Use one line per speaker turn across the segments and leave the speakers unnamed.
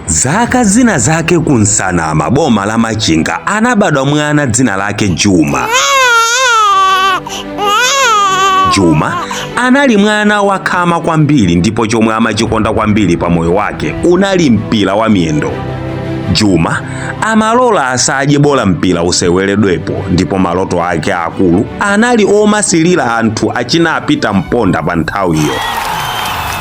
Zaka zina zake kunsanama boma la Machinga anabadwa mwana dzina lake Juma. Juma anali mwana wakhama kwambiri ndipo chomwe amachikonda kwambiri pa moyo wake unali mpira wa miyendo. Juma amalola asadye bola mpira useweredwepo ndipo maloto ake akulu anali omasilira anthu achinapita mponda pa nthawiyo.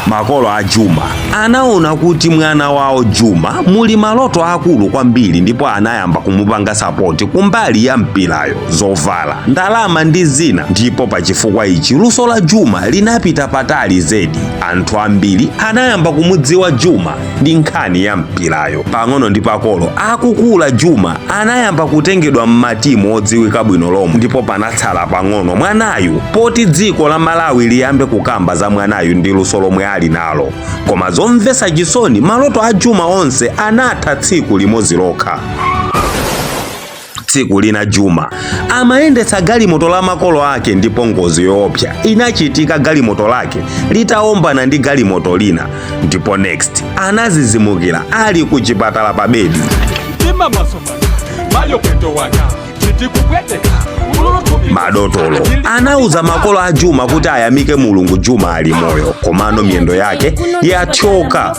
Makolo a Juma anaona kuti mwana wawo Juma muli maloto akulu kwambiri ndipo anayamba kumupanga sapoti kumbali ya mpirayo, zovala, ndalama ndi zina, ndipo pachifukwa ichi luso la Juma linapita patali zedi. Anthu ambiri anayamba kumudziwa Juma ndi nkhani ya mpirayo. Pang'ono ndi pakolo akukula Juma anayamba kutengedwa m'matimu odziwika bwino lomwe, ndipo panatsala pang'ono mwanayu poti dziko la Malawi liyambe kukamba za mwanayu ndi luso lomwe ali nalo. Koma zomvetsa chisoni maloto a Juma onse anatha tsiku limodzi lokha. Tsiku lina Juma amayendetsa galimoto la makolo ake ndipo ngozi yoopsa inachitika. Galimoto lake litaombana ndi galimoto lina ndipo next anazizimukira ali ku chipatala pa bedi. Madotolo anauza makolo a Juma kuti ayamike Mulungu Juma ali moyo, komano miyendo yake yathyoka.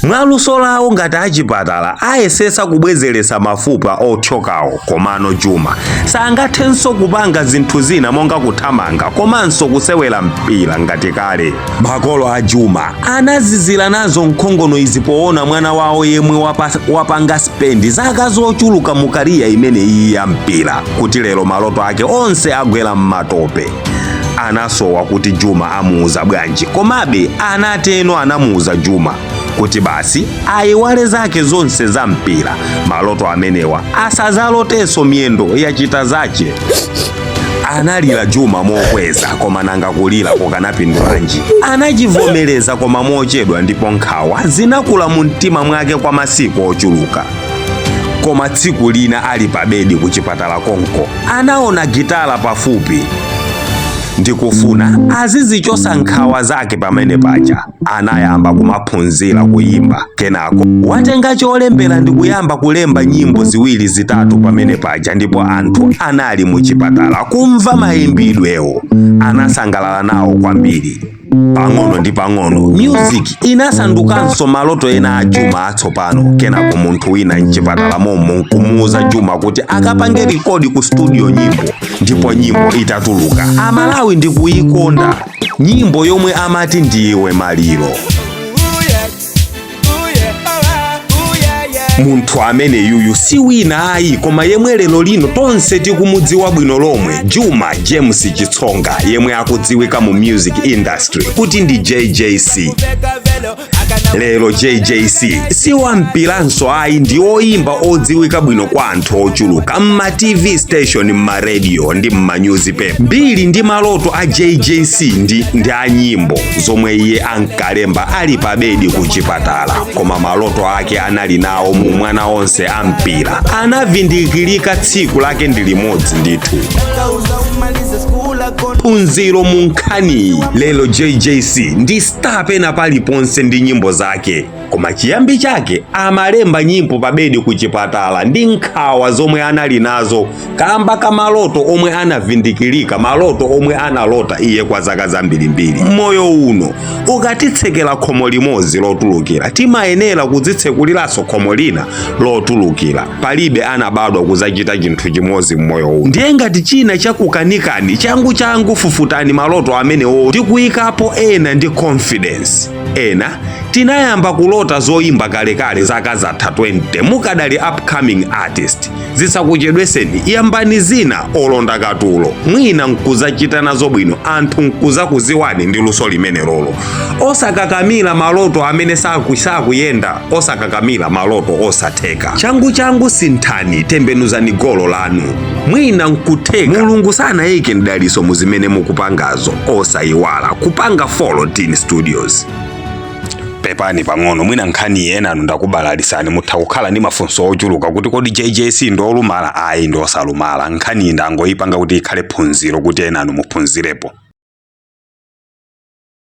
Mwaluso lawo ngati achipatala ayesesa kubwezeretsa mafupa othyokawo, komano Juma sangathenso kupanga zinthu zina monga kuthamanga komanso kusewera mpira ngati kale. Makolo a Juma anazizira nazo nkhongono izi poona mwana wawo yemwe wapanga spendi zaka zochuluka mu kariya imene iyi ya mpira kuti lero maloto ake onse agwera m'matope. Anasowa kuti Juma amuuza bwanji, komabe anateno anamuuza Juma kuti basi ayiwale zake zonse za mpira, maloto amenewa asazalotenso miyendo yachita zache. Analira Juma mokweza, koma nanga kulira kukanapindulanji. Anachivomereza koma mochedwa ndipo nkhawa zinakula mu mtima mwake kwa masiku ochuluka. Koma tsiku lina ali pa bedi ku chipatala konko anaona gitala pafupi ndikufuna azizichosa nkhawa zake pamene paja. Anayamba kumaphunzira kuyimba, kenako watenga cholembera ndi kuyamba kulemba nyimbo ziwiri zitatu pamene paja, ndipo anthu anali mu chipatala kumva mayimbidwewo anasangalala nawo kwambiri. Pang'ono ndi pang'ono music inasandukanso maloto ena a Juma atsopano. Kenako munthu wina mchipatala momwe nkumuuza Juma kuti akapange rekodi ku studio nyimbo, ndipo nyimbo itatuluka Amalawi ndi kuyikonda, nyimbo yomwe amati ndiwe maliro. Munthu amene yuyu si wina ayi koma yemwe lero lino tonse tikumudziwa bwino lomwe, Juma James Chitsonga, yemwe akudziwika mu music industry kuti ndi JJC. Lero JJC si wampiranso ayi, ndi oyimba odziwika bwino kwa anthu ochuluka mma TV station, mma radio ndi mma newspaper. Mbiri ndi maloto a JJC ndi a nyimbo zomwe iye ankalemba ali pa bedi ku chipatala, koma maloto ake anali nawo mu mwana onse ampira. Anavindikirika tsiku lake ndi limodzi ndithu. Phunziro mu nkhani. Lelo JJC ndi star pena paliponse ndi nyimbo zake, koma chiyambi chake amalemba nyimbo pa bedi ku chipatala ndi nkhawa zomwe anali nazo kamba ka maloto omwe anavindikirika, maloto omwe analota iye kwa zaka zambirimbiri. Moyo uno ukatitsekera khomo limodzi lotulukira, timayenera kudzitsekuliranso khomo lina lotulukira. Palibe anabadwa kuzachita chinthu chimodzi mmoyo uno. Ndiye ngati china chakukanikani changu fufutani maloto amenewo ndi kuyikapo ena ndi confidence. Ena tinayamba kulota zoyimba kalekale zaka zatha 20 mukadali upcoming artist. Zisakuchedweseni, yambani zina olonda katulo, mwina nkuzachita nazo bwino, anthu nkuzakuziwani ndi luso limene lolo. Osakakamira maloto amene sakuyenda, osakakamira maloto osatheka. Changu sinthani, tembenuzani golo lanu, mwina nkutheka. Mulungu sanayike mdaliso muzimene mukupangazo, osayiwala kupanga Follow Teen Studios. Pepani pang'ono, mwina nkhani yena ndakubalalisani mutha kukhala ndi mafunso ochuluka kuti kodi JJC ndolumala ayi ndosalumala. Nkhani ndangoyipanga kuti ikhale phunziro kuti enanu muphunzirepo.